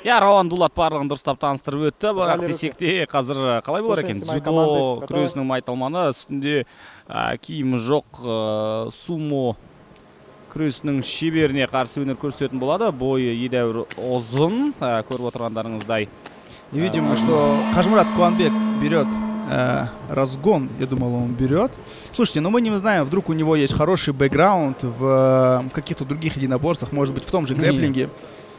Рауан Дулат барлығын дұрыстап таныстырып өтті. Бірақ десек те қазір қалай болар екен? Дзюдо күресінің майталманы, үстінде киімі жоқ сумо күресінің шеберіне қарсы өнер көрсететін болады. Бойы едәуір ұзын, көріп отырғандарыңыздай. И видим, что Хажмурат Куанбек берет разгон, я думал, он берет. Слушайте, но мы не знаем, вдруг у него есть хороший бэкграунд в каких-то других единоборствах, может быть, в том же грэпплинге.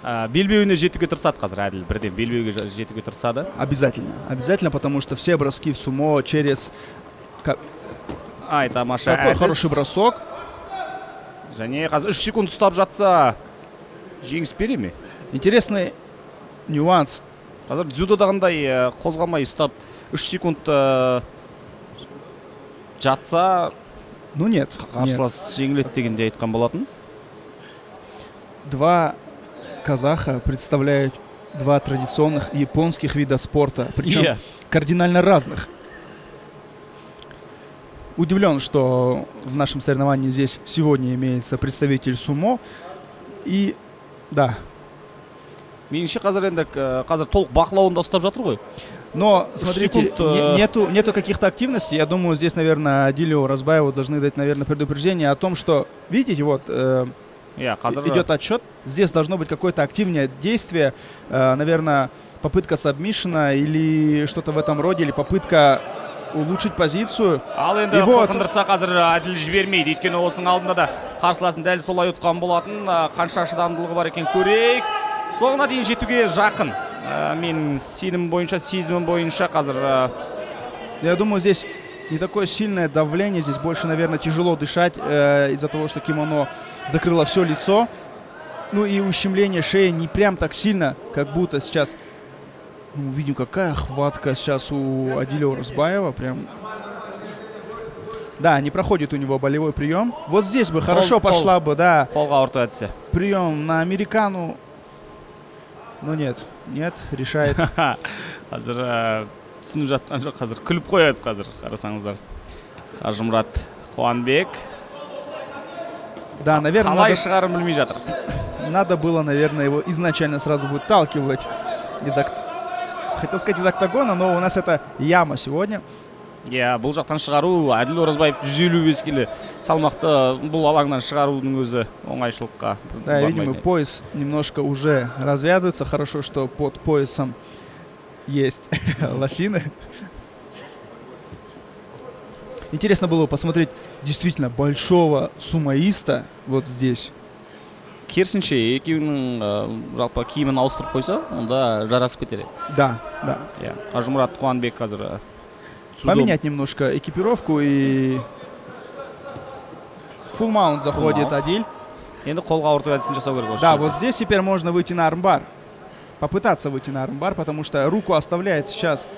Белбеуіне жетуге тырысады қазір, Әділ бірден белбеуге жетуге тырысады. Обязательно, обязательно, потому что все броски в сумо через... Ай, тамаша. Какой хороший бросок. Және қазір 3 секунд ұстап жатса, жеңіс бере ме? Интересный нюанс. Қазір дзюдодағындай қозғамай ұстап 3 секунд жатса, ну нет, қарсылас жеңіледі дегенде айтқан болатын. Два казаха представляют два традиционных японских вида спорта, причем кардинально разных. Удивлен, что в нашем соревновании здесь сегодня имеется представитель сумо. И да. Меніңше қазір толық бақылауында ұстап жатыр ғой. Но, смотрите, нету каких-то активностей. Я думаю, здесь, наверное, Адилю Разбаеву должны дать, наверное, предупреждение о том, что, видите, вот идет отсчет. Здесь должно быть какое-то активное действие. Наверное, попытка сабмишена или что-то в этом роде, или попытка улучшить позицию. Ал енді қылқындырса қазір Әділ жібермейді. Өйткені осының алдында да қарсыласын дәл солай ұтқан болатын. Қанша шыдамдылығы бар екен көрейік. Соңына дейін жетуге жақын. Мен сезімім бойынша қазір... Я думаю, здесь не такое сильное давление. Здесь больше, наверное, тяжело дышать из-за того, что кимоно закрыло все лицо. Ну и ущемление шеи не прям так сильно, как будто сейчас... Ну, видим, какая хватка сейчас у Адиля Уразбаева. Прям... Да, не проходит у него болевой прием. Вот здесь бы хорошо пошла бы, да. Прием на американу. Но нет, решает. Қазір түсініп жатқан жоқ, қазір күліп қояды қазір, қарасаңыздар. Хажмурат Куанбек. Да, наверное, қалай шығарын білмей жатыр. Надо было, наверное, его изначально сразу выталкивать хотел сказать из октагона, но у нас это яма сегодня. Бұл жақтан шығару, Әділ Оразбаев 155 келі салмақты бұл алаңнан шығарудың өзі оңайшылыққа. Да, видимо, пояс немножко уже развязывается. Хорошо, что под поясом есть лосины. Интересно было посмотреть действительно большого сумоиста вот здесь. Керісінше, екеуінің жалпы киімін ауыстырып қойса, онда жарасып кетеді. Да. Хажмурат Куанбек қазір поменять немножко экипировку, и full mount заходит Адиль. Да, вот здесь теперь можно выйти на армбар. Попытаться выйти на армбар, потому что руку оставляет сейчас.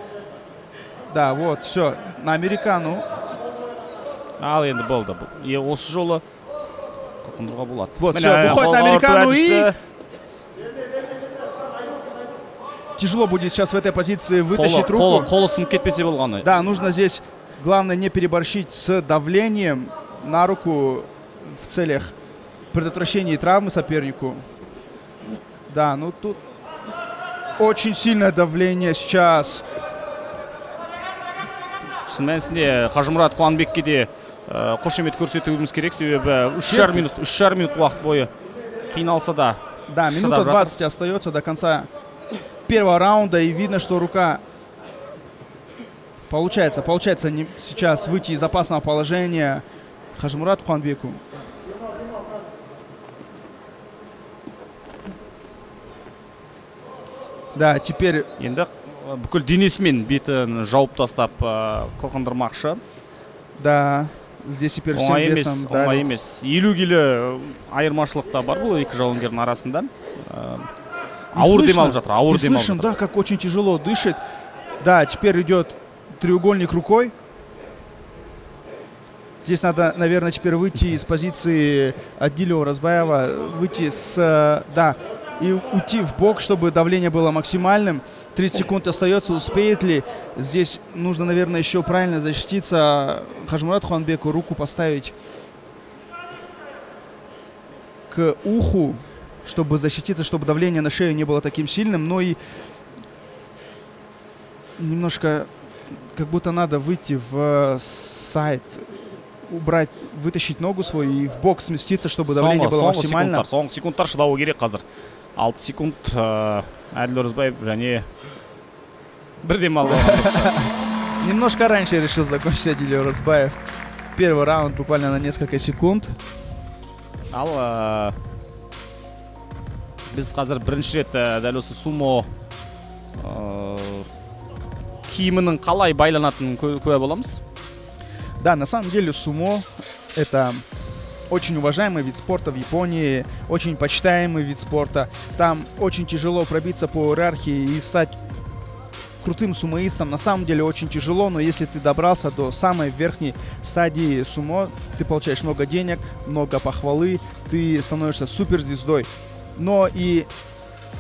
Да, вот, все, на американу. Вот, все, выходит на американу и... Тяжело будет сейчас в этой позиции вытащить руку. Да, нужно здесь, главное, не переборщить с давлением на руку в целях предотвращения травмы сопернику. Да, ну тут очень сильное давление сейчас. Хажмурат Куанбекке де қошемет көрсетуіміз керек, себебі 3,5 минут уақыт бойы қиналса да. Да, минута 20 остается до конца первого раунда, и видно, что рука получается сейчас выйти из опасного положения Хажмурат Куанбеку. Да, теперь енді бүкіл денесімен бетін жауып тастап қылқындырмақшы. Да, здесь теперь всем весом оңай емес. 50 келі айырмашылықта бар бұл екі жауынгердің арасында. Ауыр демалып жатыр, ауыр демалып жатыр. Да, как очень тяжело дышит. Да, теперь идет треугольник рукой. Здесь надо, наверное, теперь выйти из позиции Адиля Уразбаева, выйти и уйти в бок, чтобы давление было максимальным. 30 секунд остается, успеет ли? Здесь нужно, наверное, еще правильно защититься. Хажмурат Куанбеку руку поставить к уху, чтобы защититься, чтобы давление на шею не было таким сильным. Но и немножко как будто надо выйти в сайд, убрать, вытащить ногу свою и в бок сместиться, чтобы давление было максимально. Соңғы секундтар шыдауы керек қазір. 6 секунд Әділ Оразбаев және бірден алды. Немножко раньше решил закончить Әділ Оразбаев. Первый раунд буквально на несколько секунд. Ал біз қазір бірінші рет дәл осы сумо киімінің қалай байланатынын көре боламыз. Да, на самом деле сумо — это очень уважаемый вид спорта в Японии, очень почитаемый вид спорта. Там очень тяжело пробиться по иерархии и стать крутым сумоистом. На самом деле очень тяжело, но если ты добрался до самой верхней стадии сумо, ты получаешь много денег, много похвалы, ты становишься суперзвездой. Но и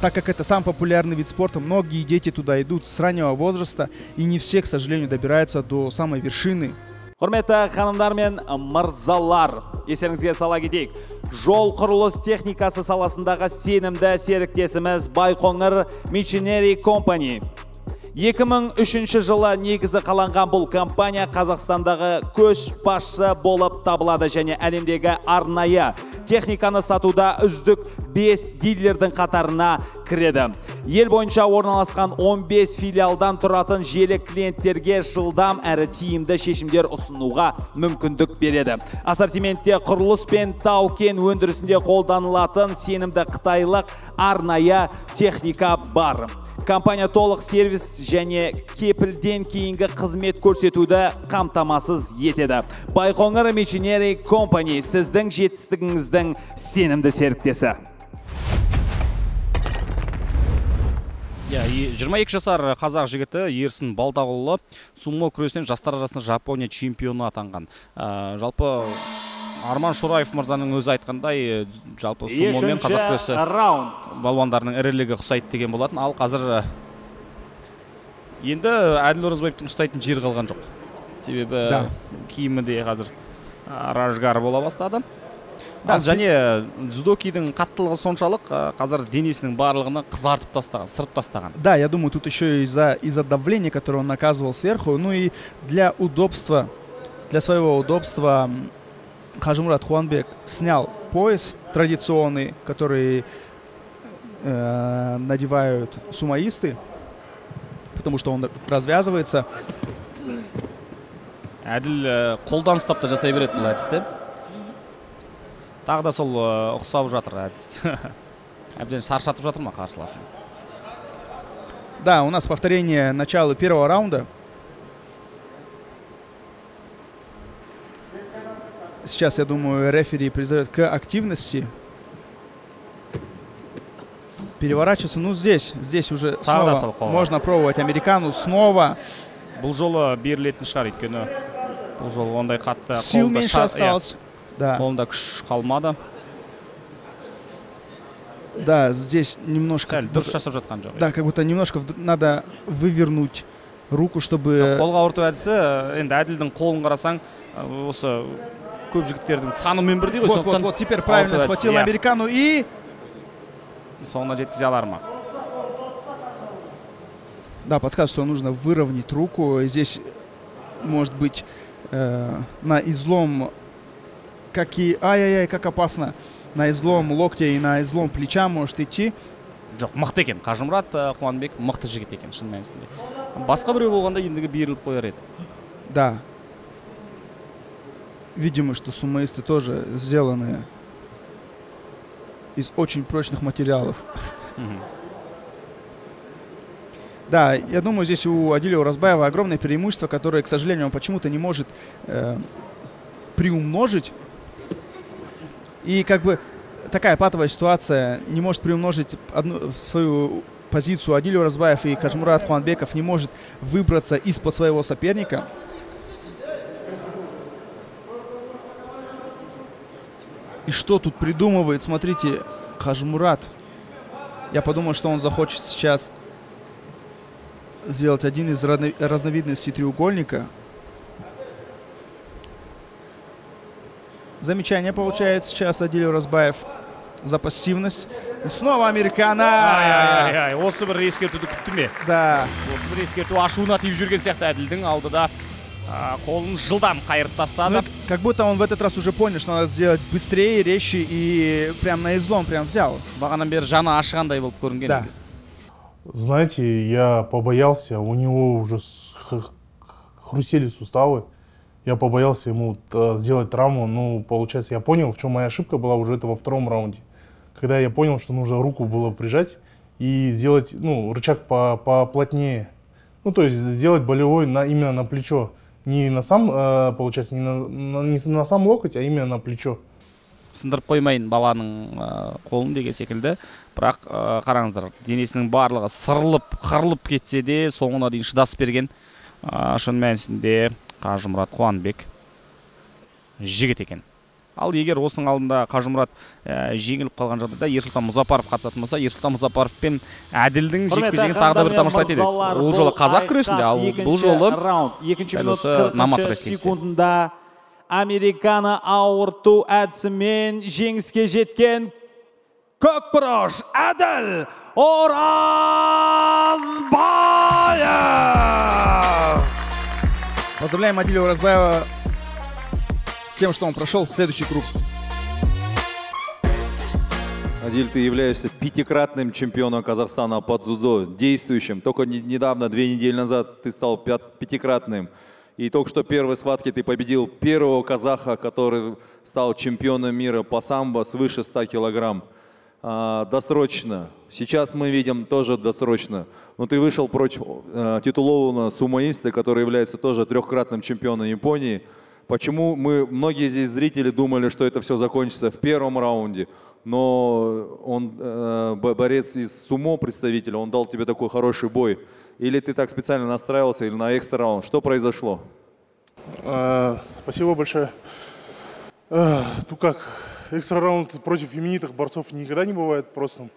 так как это самый популярный вид спорта, многие дети туда идут с раннего возраста, и не все, к сожалению, добираются до самой вершины. Құрметті ханымдар мен мырзалар, естеріңізге сала кетейік. Жол құрылыс техникасы саласындағы сенімді серіктесіміз Байқоңыр Machinery Company. 2003 жылы негізі қаланған бұл компания Қазақстандағы көшбасшы болып табылады және әлемдегі арнайы техниканы сатуда үздік 5 дилердің қатарына кіреді. Ел бойынша орналасқан 15 филиалдан тұратын желі клиенттерге жылдам әрі тиімді шешімдер ұсынуға мүмкіндік береді. Ассортиментте құрылыс пен тау-кен өндірісінде қолданылатын сенімді қытайлық арнайы техника бар. Компания толық сервис және кепілден кейінгі қызмет көрсетуді қамтамасыз етеді. Байқоңыр Machinery Company сіздің жетістігіңіздің сенімді серіктесі. 22 жасар қазақ жігіті Ерсін Балдағұлы сумо күресінен жастар арасында Жапония чемпионы атанған. Жалпы Арман Шураев мырзаның өзі айтқандай, жалпы сумо мен қазақ күресі балуандарының ірілігі ұқсайды деген болатын. Ал қазір енді Әділ Оразбаевтың ұстайтын жер қалған жоқ. Себебі киімі де қазір ражгар бола бастады. Ал және дзюдокидің қаттылығы соншалық қазір денесінің барлығını қызартып тастаған, сырып тастаған. Да, я думаю, тут еще из-за давления, которое он наказывал сверху, ну и для удобства, для своего удобства Хажимурат Хуанбек снял пояс традиционный, который надевают сумоисты, потому что он развязывается. Әділ қолдан ұстап та жасай береді бұл әдісті. Тағы да сол ұқсап жатыр әдіс. Әбден шаршатып жатыр ма қарсыласын? Да, у нас повторение начала первого раунда. Сейчас, я думаю, рефери призывает к активности. Переворачиваться. Ну, здесь уже снова можно пробовать американу. Снова. Бұл жолы берілетін шығар өйткені. Бұл жолы ондай қатты. Сил меньше осталось. Да. Қолында күш қалмады. Да, здесь немножко... Дұрыс жасап жатқан жоқ. Да, как будто немножко надо вывернуть руку, чтобы... Қолға ұрту әдісі, енді Әділдің қолын қарасаң, осы көп жігіттердің санымен бірдей ғой. Вот, теперь правильно схватил американу и... Соңына жеткізе алар ма? Да, подсказывает, что нужно выровнять руку. Здесь, может быть, на излом... Ай-яй-яй, как опасно. На излом локтя и на излом плеча может идти. Жоқ, мықты екен. Қажымұрат Қуанбек мықты жігіт екен, шын мәнісінде. Басқа біреу болғанда ендігі беріліп қояр еді. Да. Видимо, что сумоисты тоже сделаны из очень прочных материалов. Да, я думаю, здесь у Адиля Оразбаева огромное преимущество, которое, к сожалению, он почему-то не может приумножить. И как бы такая патовая ситуация, не может приумножить свою позицию Адиль Оразбаев, и Хажимурат Хуанбеков не может выбраться из-под своего соперника. И что тут придумывает, смотрите, Хажимурат. Я подумал, что он захочет сейчас сделать один из разновидностей треугольника. Замечание получает сейчас Адиль Оразбаев за пассивность. Снова Американо. Ай-ай-ай, осы бір ескертуді күтті ме? Да. Осы бір ескерту ашуына тиіп жүрген сияқты Әділдің алдыда қолын жылдам қайырып тастады. Как будто он в этот раз уже понял, что надо сделать быстрее, резче и прям на излом прям взял. Бағанан бері жаны ашығандай болып көрінген. Да. Знаете, я побоялся, у него уже хрустели суставы. Я побоялся ему сделать травму, ну, получается, я понял, в чем моя ошибка была уже это во втором раунде. Когда я понял, что нужно руку было прижать и сделать, ну, рычаг поплотнее. Ну, то есть сделать болевой именно на плечо. Не на сам, получается, не на сам локоть, а именно на плечо. Сындырып қоймайын баланың қолын деген секілді. Бірақ қараңыздар, денесінің барлығы сырылып, қырылып кетсе де, соңына дейін шыдас берген. Шын мәнісінде Қажымұрат Қуанбек жігіт екен. Ал егер осының алдында Қажымұрат жеңіліп қалған жағдайда Ерсұлтан Мұзапаров қатысатын болса, Ерсұлтан Мұзапаров пен Әділдің жекпе-жегін тағы да бір тамашалайтын едік. Ол жолы қазақ күресінде, ал бұл жолы дәл осы намат рестлингте. Американо ауырту әдісімен жеңіске жеткен көкбұрыш Әділ Оразбаев! Поздравляем Адиля Оразбаева с тем, что он прошел в следующий круг. Адиль, ты являешься пятикратным чемпионом Казахстана по дзюдо, действующим. Только недавно, 2 недели назад, ты стал пятикратным. И только что в первой схватке ты победил первого казаха, который стал чемпионом мира по самбо свыше 100 килограмм. Досрочно. Сейчас мы видим тоже досрочно. Но ты вышел против титулованного сумоиста, который является тоже 3-кратным чемпионом Японии. Почему многие здесь зрители думали, что это все закончится в первом раунде, но он, борец из сумо представителя, он дал тебе такой хороший бой. Или ты так специально настраивался, или на экстра раунд? Что произошло? Спасибо большое. Ну как, экстра раунд против именитых борцов никогда не бывает просто.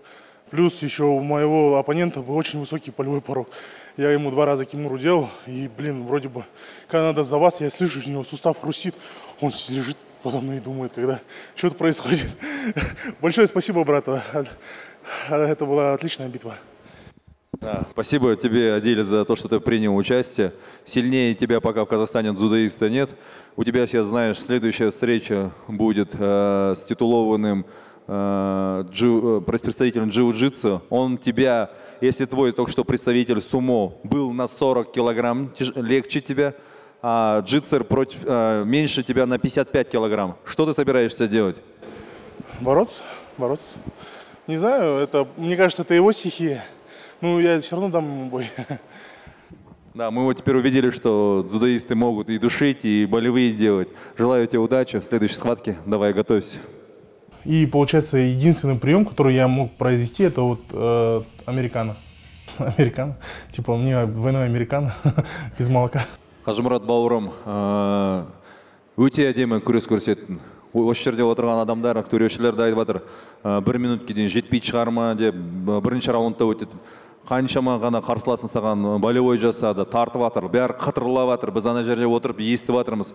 Плюс еще у моего оппонента был очень высокий болевой порог. Я ему 2 раза кимуру делал, и, блин, вроде бы, когда надо за вас, я слышу, у него сустав хрустит, он лежит подо мной и думает, когда что-то происходит. Большое спасибо, брат, это была отличная битва. Спасибо тебе, Адиль, за то, что ты принял участие. Сильнее тебя пока в Казахстане дзюдоиста нет. У тебя сейчас, знаешь, следующая встреча будет с титулованным представителем джиу-джитсу. Он тебя, если твой только что представитель сумо был на 40 килограмм легче тебя, а джитсер меньше тебя на 55 килограмм. Что ты собираешься делать? Бороться. Не знаю, мне кажется, это его стихия. Ну, я все равно дам ему бой. Да, мы вот теперь увидели, что дзюдоисты могут и душить, и болевые делать. Желаю тебе удачи в следующей схватке. Давай, готовься. И получается, единственный прием, который я мог произвести, это вот американо. Американо. Типа мне двойной американо без молока. Қажымұрат бауырым, өте әдемі күрес көрсеттің. Осы жерде отырған адамдар, төрешілер де айтып жатыр, 1 минутке дейін жетпей шығар ма деп, бірінші раундта өтеді. Қаншама ғана қарсыласын саған болевой жасады, тартып жатыр, бәрі қытырлап жатыр. Біз ана жерде отырып естіп жатырмыз.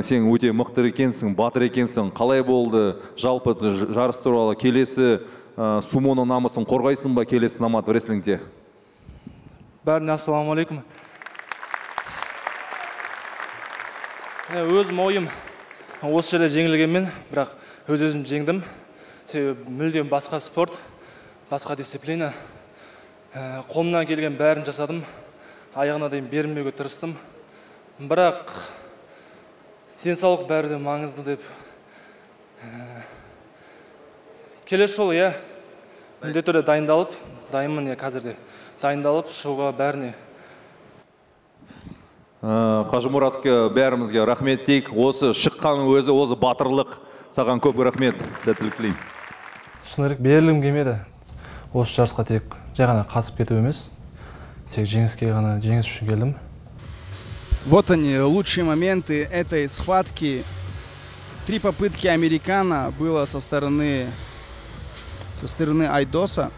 Сен өте мықты екенсің, батыр екенсің. Қалай болды? Жалпы жарыс туралы келесі сумоның намысын қорғайсың ба келесі намат рестлингте? Бәріне ассалаумалейкум. Өзім ойым осы жерде жеңілгенмен, бірақ өз-өзім жеңдім. Себебі мүлдем басқа спорт, басқа дисциплина. Қолымнан келген бәрін жасадым. Аяғына дейін бермеуге тырыстым. Бірақ денсаулық бәрі де маңызды деп. Келесі жолы, міндетті түрде дайындалып, дайынмын қазірде. Дайындалып, шығуға бәріне. Қажымұратқа бәрімізге рахмет дейік. Осы шыққаның өзі, осы батырлық. Саған көп рахмет. Сәттілік тілеймін. Шынырық берілгім келмеді. Осы жарысқа тек жай ғана қатысып кету емес. Тек жеңіске ғана жеңіс үшін келдім. Вот они, лучшие моменты этой схватки. 3 попытки американо было со стороны Айдоса.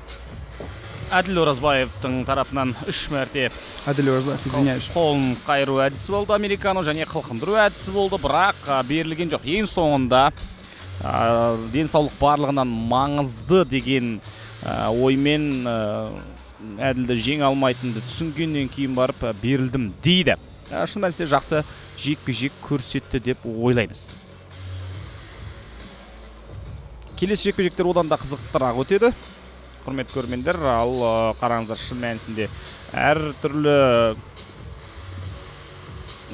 Әділ Оразбаевтың тарапынан 3 мәрте Адиль Оразбаев, извиняюсь. Қолын қайыру әдісі болды американо және қылқындыру әдісі болды, бірақ берілген жоқ. Ең соңында денсаулық барлығынан маңызды деген оймен әділді жеңе алмайтынды түсінгеннен кейін барып берілдім дейді. Шын мәнісінде жақсы жекпе-жек көрсетті деп ойлаймыз. Келесі жекпе-жектер одан да қызықтырақ өтеді. Құрметті көрермендер, ал қараңыздар, шын мәнісінде әр түрлі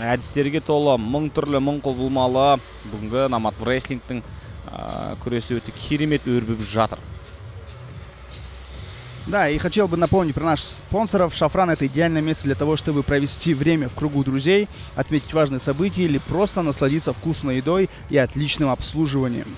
әдістерге толы, мың түрлі, мың құбылмалы бүгінгі Номад Wrestling'тің күресі өте керемет өрбіп жатыр. Да, и хотел бы напомнить про наших спонсоров. Шафран — это идеальное место для того, чтобы провести время в кругу друзей, отметить важные события или просто насладиться вкусной едой и отличным обслуживанием.